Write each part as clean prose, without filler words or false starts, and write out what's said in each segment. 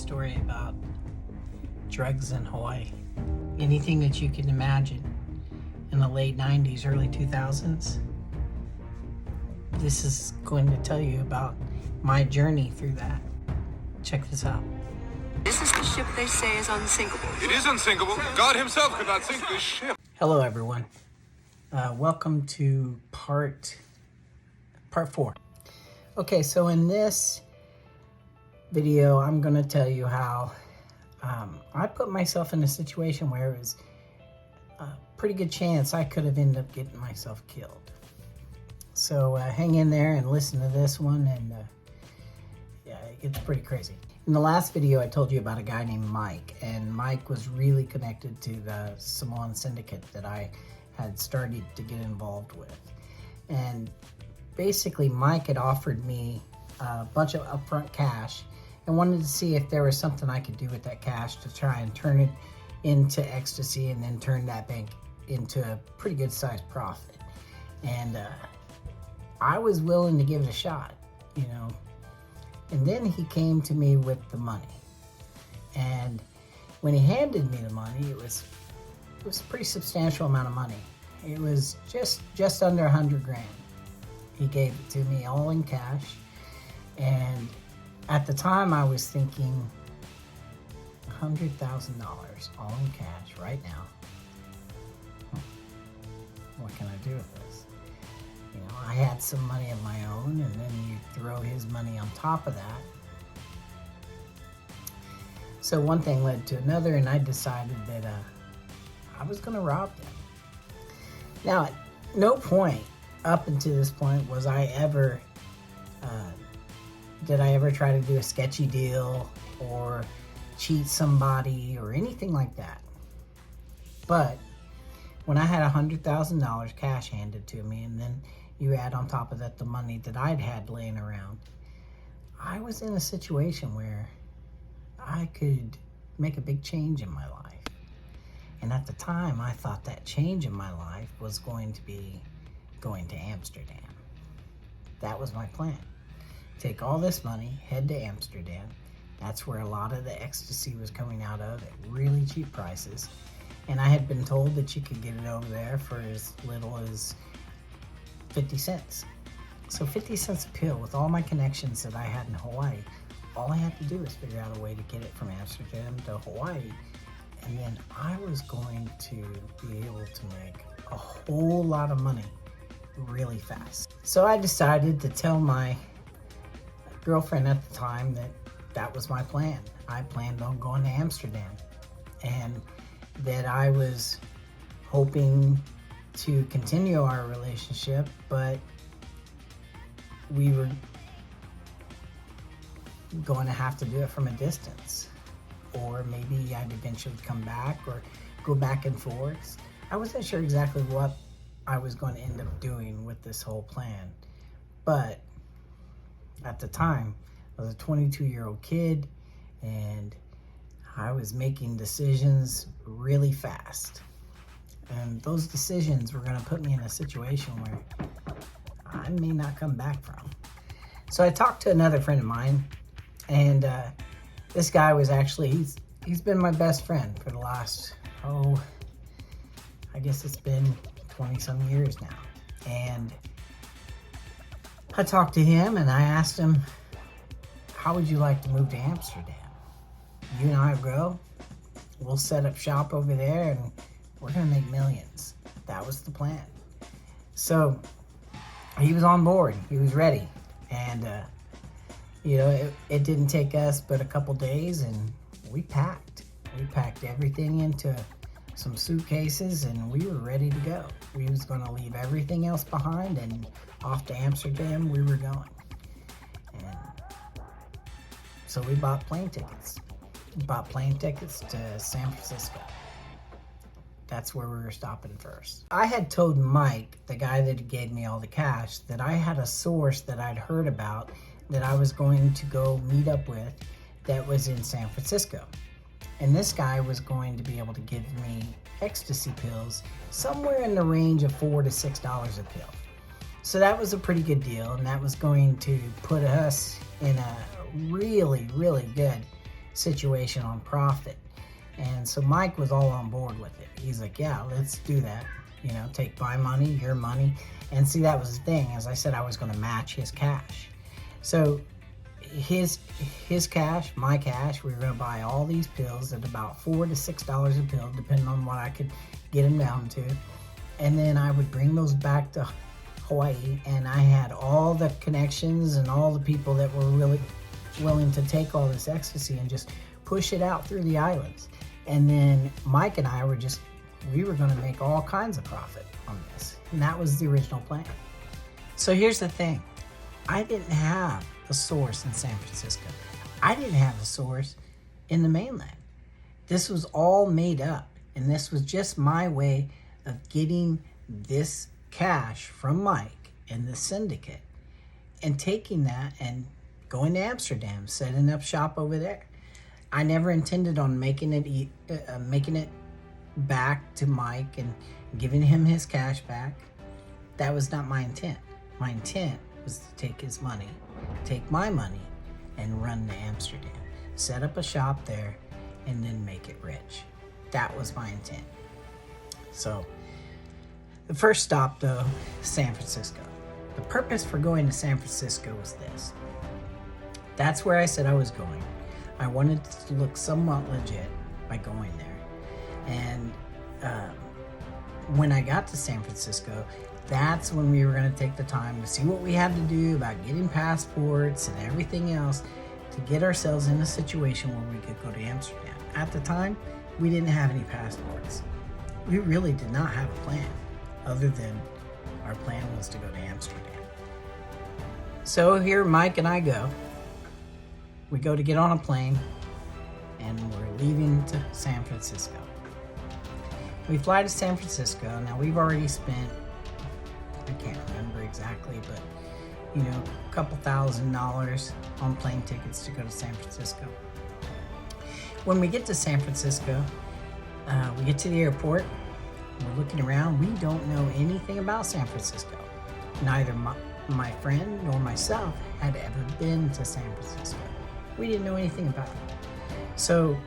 story about drugs in Hawaii. Anything that you can imagine in the late 90s, early 2000s. This is going to tell you about my journey through that. Check this out. This is the ship they say is unsinkable. It is unsinkable. God himself could not sink this ship. Hello, everyone. Welcome to part 4. Okay, so in this video, I'm going to tell you how I put myself in a situation where it was a pretty good chance I could have ended up getting myself killed. So hang in there and listen to this one, and yeah, it gets pretty crazy. In the last video, I told you about a guy named Mike, and Mike was really connected to the Samoan syndicate that I had started to get involved with. And basically, Mike had offered me a bunch of upfront cash and wanted to see if there was something I could do with that cash to try and turn it into ecstasy and then turn that bank into a pretty good sized profit. And I was willing to give it a shot, you know. And then he came to me with the money. And when he handed me the money, it was a pretty substantial amount of money. It was just under 100 grand. He gave it to me all in cash. And at the time I was thinking $100,000 all in cash right now. What can I do with this? You know, I had some money of my own, and then you throw his money on top of that. So one thing led to another, and I decided that I was going to rob them. Now, at no point up until this point was I ever, did I ever try to do a sketchy deal or cheat somebody or anything like that. But when I had $100,000 cash handed to me, and then you add on top of that the money that I'd had laying around, I was in a situation where I could make a big change in my life. And at the time, I thought that change in my life was going to be going to Amsterdam. That was my plan. Take all this money, head to Amsterdam. That's where a lot of the ecstasy was coming out of at really cheap prices. And I had been told that you could get it over there for as little as 50 cents. So 50 cents a pill, with all my connections that I had in Hawaii, all I had to do was figure out a way to get it from Amsterdam to Hawaii. And then I was going to be able to make a whole lot of money really fast. So I decided to tell my girlfriend at the time that that was my plan. I planned on going to Amsterdam, and that I was hoping to continue our relationship, but we were going to have to do it from a distance. Or maybe I'd eventually come back or go back and forth. I wasn't sure exactly what I was going to end up doing with this whole plan. But at the time, I was a 22-year-old kid, and I was making decisions really fast. And those decisions were going to put me in a situation where I may not come back from. So I talked to another friend of mine, and this guy was actually, he's been my best friend for the last, I guess it's been 20-some years now. And I talked to him, and I asked him, how would you like to move to Amsterdam? You and I will go, we'll set up shop over there, and we're gonna make millions. That was the plan. So he was on board, he was ready. And you know, it didn't take us but a couple days, and we packed everything into some suitcases, and we were ready to go. We was gonna leave everything else behind, and off to Amsterdam we were going. And so we bought plane tickets. We bought plane tickets to San Francisco. That's where we were stopping first. I had told Mike, the guy that gave me all the cash, that I had a source that I'd heard about that I was going to go meet up with that was in San Francisco. And this guy was going to be able to give me ecstasy pills somewhere in the range of $4 to $6 a pill. So that was a pretty good deal, and that was going to put us in a really, really good situation on profit. And so Mike was all on board with it. He's like, yeah, let's do that. You know, take my money, your money. And see, that was the thing. As I said, I was going to match his cash. So his cash, my cash, we were going to buy all these pills at about $4 to $6 a pill, depending on what I could get them down to. And then I would bring those back to Hawaii, and I had all the connections and all the people that were really willing to take all this ecstasy and just push it out through the islands. And then Mike and I were going to make all kinds of profit on this. And that was the original plan. So here's the thing. I didn't have a source in San Francisco. I didn't have a source in the mainland. This was all made up. And this was just my way of getting this cash from Mike and the syndicate and taking that and going to Amsterdam, setting up shop over there. I never intended on making it back to Mike and giving him his cash back. That was not my intent. My intent was to take his money, take my money, and run to Amsterdam, set up a shop there, and then make it rich. That was my intent. So the first stop, though, San Francisco. The purpose for going to San Francisco was this. That's where I said I was going. I wanted to look somewhat legit by going there. And when I got to San Francisco, that's when we were going to take the time to see what we had to do about getting passports and everything else to get ourselves in a situation where we could go to Amsterdam. At the time, we didn't have any passports. We really did not have a plan, other than our plan was to go to Amsterdam. So here Mike and I go. We go to get on a plane, and we're leaving to San Francisco. We fly to San Francisco. Now, we've already spent, I can't remember exactly, but, you know, a couple $1,000s on plane tickets to go to San Francisco. When we get to San Francisco, we get to the airport. We're looking around. We don't know anything about San Francisco. Neither my friend nor myself had ever been to San Francisco. We didn't know anything about it. So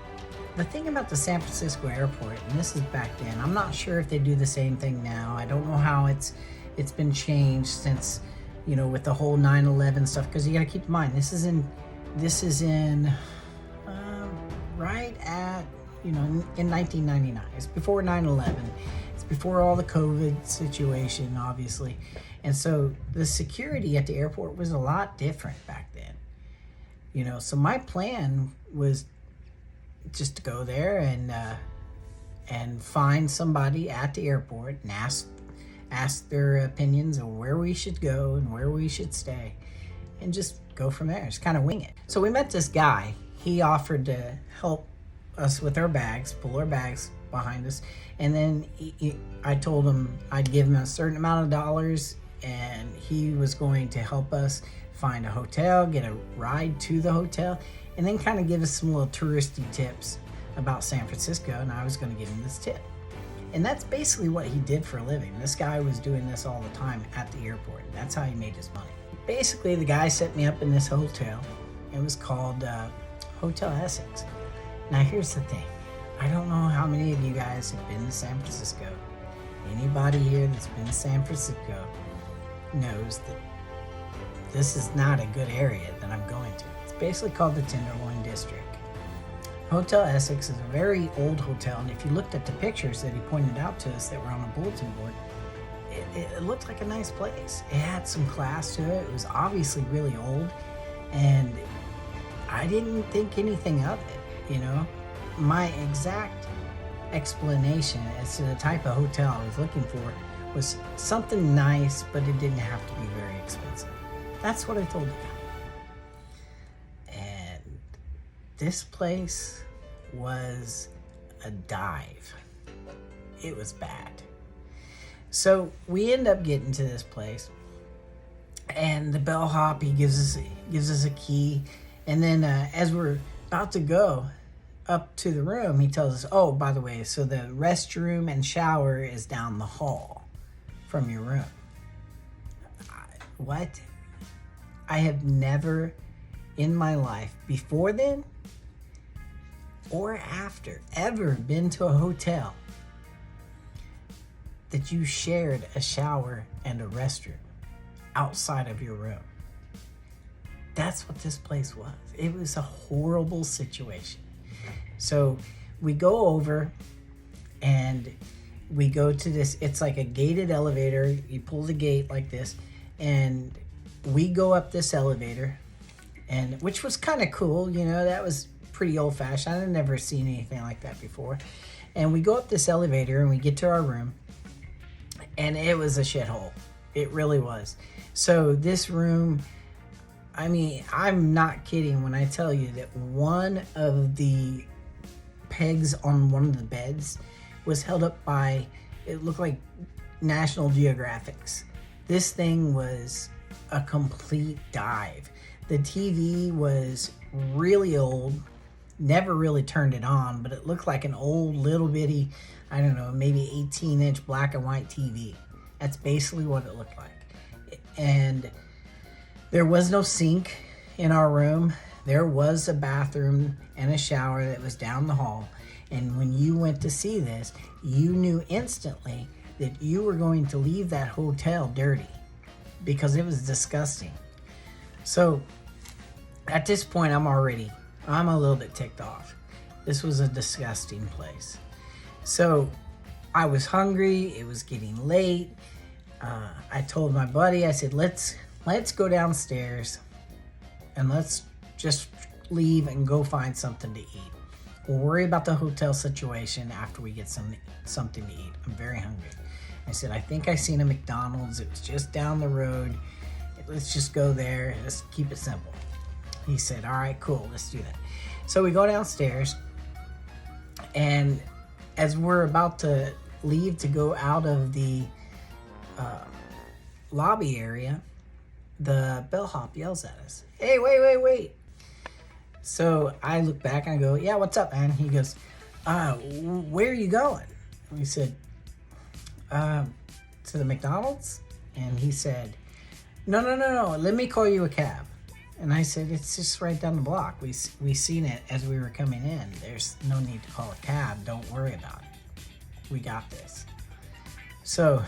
the thing about the San Francisco airport, and this is back then, I'm not sure if they do the same thing now. I don't know how it's been changed since, you know, with the whole 9/11 stuff, because you got to keep in mind, this is in right at, you know, in 1999. It's before 9/11. It's before all the COVID situation, obviously. And so the security at the airport was a lot different back then. You know, so my plan was just to go there and find somebody at the airport and ask their opinions of where we should go and where we should stay, and just go from there. Just kind of wing it. So we met this guy. He offered to help us with our bags, pull our bags behind us, and then I told him I'd give him a certain amount of dollars, and he was going to help us find a hotel, get a ride to the hotel, and then kind of give us some little touristy tips about San Francisco, and I was going to give him this tip. And that's basically what he did for a living. This guy was doing this all the time at the airport. That's how he made his money. Basically, the guy set me up in this hotel. It was called Hotel Essex. Now, here's the thing. I don't know how many of you guys have been to San Francisco. Anybody here that's been to San Francisco knows that this is not a good area that I'm going to. It's basically called the Tenderloin District. Hotel Essex is a very old hotel, and if you looked at the pictures that he pointed out to us that were on a bulletin board, it looked like a nice place. It had some class to it. It was obviously really old, and I didn't think anything of it, you know. My exact explanation as to the type of hotel I was looking for was something nice, but it didn't have to be very expensive. That's what I told the guy. And this place was a dive. It was bad. So we end up getting to this place, and the bellhop, he gives us a key, and then as we're about to go up to the room, he tells us, oh, by the way, so the restroom and shower is down the hall from your room. What? I have never in my life before then or after ever been to a hotel that you shared a shower and a restroom outside of your room? That's what this place was. It was a horrible situation. So we go over and we go to this, it's like a gated elevator. You pull the gate like this, and we go up this elevator, and which was kind of cool, you know, that was pretty old fashioned. I'd never seen anything like that before. And we go up this elevator and we get to our room, and it was a shithole. It really was. So this room, I mean, I'm not kidding when I tell you that one of the pegs on one of the beds was held up by, it looked like National Geographics. This thing was a complete dive. The TV was really old, never really turned it on, but it looked like an old little bitty, I don't know, maybe 18-inch black and white TV. That's basically what it looked like. And there was no sink in our room. There was a bathroom and a shower that was down the hall. And when you went to see this, you knew instantly that you were going to leave that hotel dirty because it was disgusting. So at this point, I'm a little bit ticked off. This was a disgusting place. So I was hungry. It was getting late. I told my buddy, I said, let's go downstairs and let's just leave and go find something to eat. We'll worry about the hotel situation after we get something to eat. I'm very hungry. I said, I think I seen a McDonald's. It was just down the road. Let's just go there. Let's keep it simple. He said, all right, cool. Let's do that. So we go downstairs, and as we're about to leave to go out of the lobby area, the bellhop yells at us, hey, wait. So I look back and I go, yeah, what's up, man? He goes, where are you going? We said, to the McDonald's? And he said, no, let me call you a cab. And I said, it's just right down the block. We seen it as we were coming in. There's no need to call a cab. Don't worry about it. We got this. So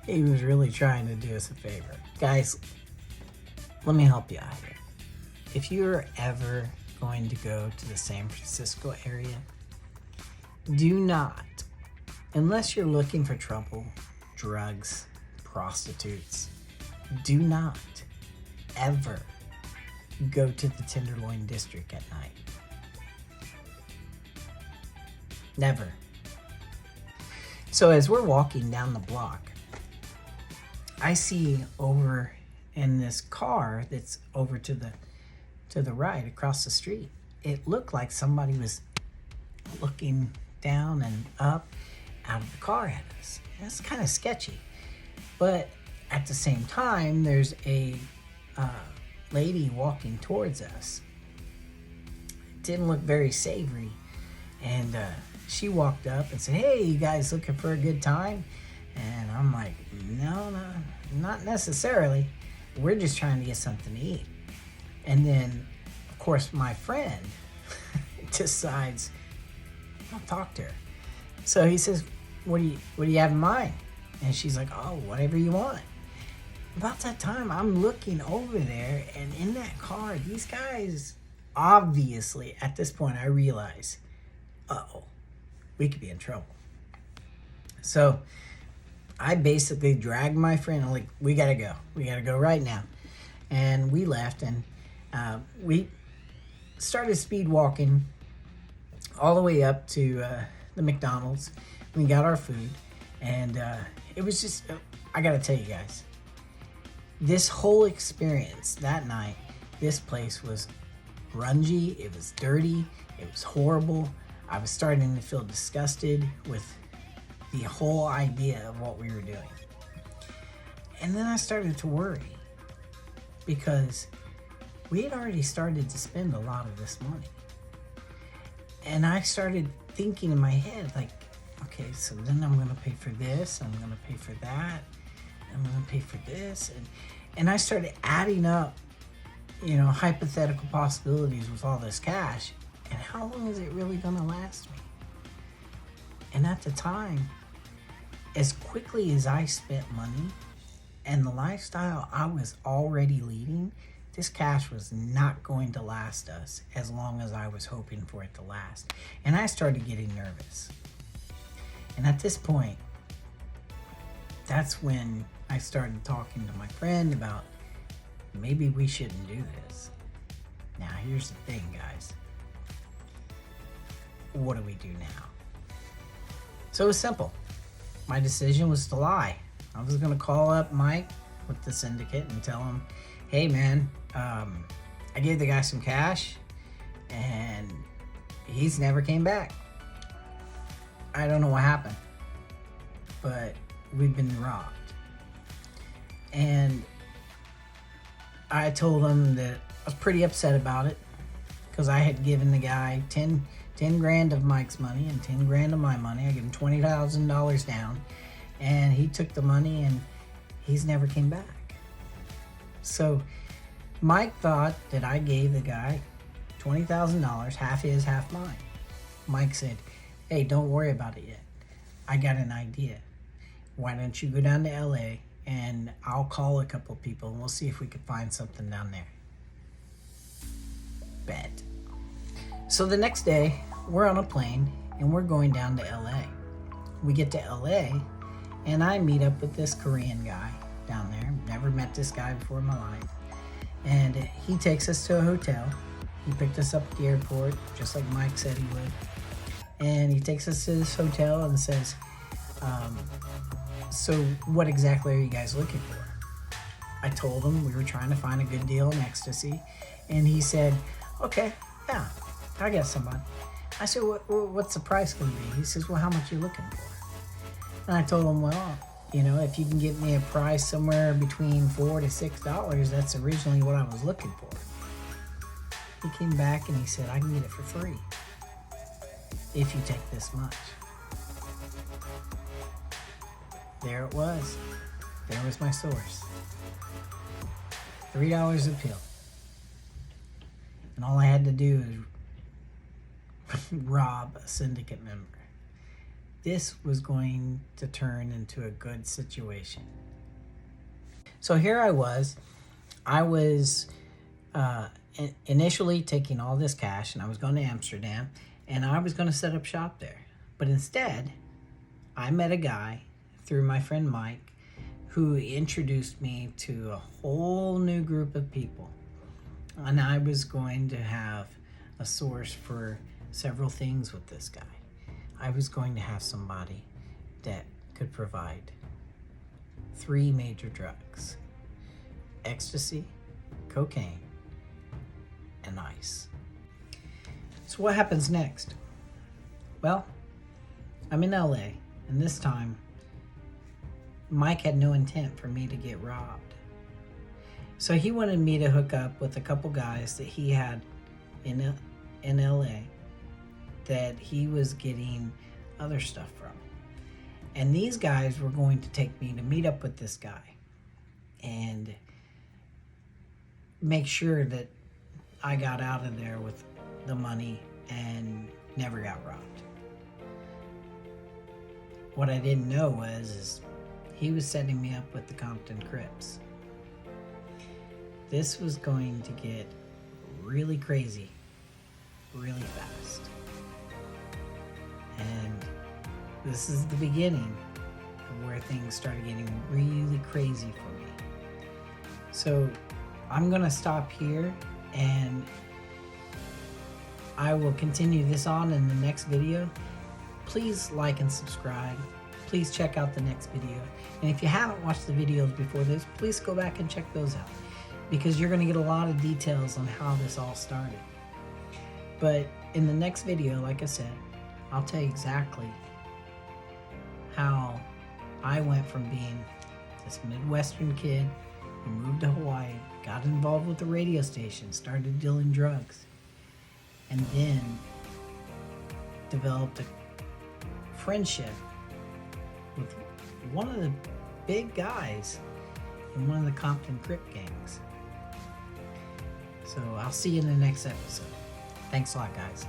he was really trying to do us a favor. Guys, let me help you out here. If you're ever going to go to the San Francisco area, do not, unless you're looking for trouble, drugs, prostitutes, do not ever go to the Tenderloin district at night. Never. So as we're walking down the block, I see over in this car that's over to the right across the street, it looked like somebody was looking down and up out of the car at us. That's kind of sketchy. But at the same time, there's a lady walking towards us. It didn't look very savory. And she walked up and said, hey, you guys looking for a good time? And I'm like, no, not necessarily. We're just trying to get something to eat. And then, of course, my friend decides, I'll talk to her. So he says, what do you have in mind? And she's like, oh, whatever you want. About that time, I'm looking over there, and in that car, these guys, obviously, at this point, I realize, uh-oh, we could be in trouble. So I basically dragged my friend. I'm like, we gotta go. We gotta go right now. And we left, and we started speed walking all the way up to the McDonald's. We got our food, and it was just, I gotta tell you guys, this whole experience that night, this place was grungy, it was dirty, it was horrible. I was starting to feel disgusted with the whole idea of what we were doing. And then I started to worry because we had already started to spend a lot of this money. And I started thinking in my head, like, okay, so then I'm gonna pay for this, I'm gonna pay for that, I'm gonna pay for this, and I started adding up hypothetical possibilities with all this cash, and how long is it really gonna last me? And at the time, as quickly as I spent money and the lifestyle I was already leading, this cash was not going to last us as long as I was hoping for it to last. And I started getting nervous. And at this point, that's when I started talking to my friend about maybe we shouldn't do this. Now, here's the thing, guys. What do we do now? So it was simple. My decision was to lie. I was going to call up Mike with the syndicate and tell him, hey man, I gave the guy some cash and he's never came back. I don't know what happened, but we've been robbed. And I told him that I was pretty upset about it because I had given the guy 10 grand of Mike's money and 10 grand of my money. I gave him $20,000 down, and he took the money and he's never came back. So Mike thought that I gave the guy $20,000, half his, half mine. Mike said, hey, don't worry about it yet. I got an idea. Why don't you go down to LA and I'll call a couple people and we'll see if we can find something down there. Bet. So the next day, we're on a plane and we're going down to LA. We get to LA and I meet up with this Korean guy down there. Never met this guy before in my life. And he takes us to a hotel. He picked us up at the airport, just like Mike said he would. And he takes us to this hotel and says, so what exactly are you guys looking for? I told him we were trying to find a good deal in ecstasy. And he said, okay, yeah, I got somebody. I said, what's the price going to be? He says, well, how much are you looking for? And I told him, well, if you can get me a price somewhere between $4 to $6, that's originally what I was looking for. He came back and he said, I can get it for free if you take this much. There it was. There was my source. $3 a pill. And all I had to do is rob a syndicate member. This was going to turn into a good situation. So here I was initially taking all this cash and I was going to Amsterdam and I was going to set up shop there. But instead, I met a guy through my friend Mike who introduced me to a whole new group of people. And I was going to have a source for several things with this guy. I was going to have somebody that could provide 3 major drugs: ecstasy, cocaine, and ice. So what happens next? Well, I'm in LA, and this time, Mike had no intent for me to get robbed. So he wanted me to hook up with a couple guys that he had in LA that he was getting other stuff from. And these guys were going to take me to meet up with this guy and make sure that I got out of there with the money and never got robbed. What I didn't know was he was setting me up with the Compton Crips. This was going to get really crazy, really fast. And this is the beginning of where things started getting really crazy for me. So I'm gonna stop here and I will continue this on in the next video. Please like and subscribe. Please check out the next video. And if you haven't watched the videos before this, please go back and check those out, because you're gonna get a lot of details on how this all started. But in the next video, like I said, I'll tell you exactly how I went from being this Midwestern kid who moved to Hawaii, got involved with the radio station, started dealing drugs, and then developed a friendship with one of the big guys in one of the Compton Crip gangs. So I'll see you in the next episode. Thanks a lot, guys.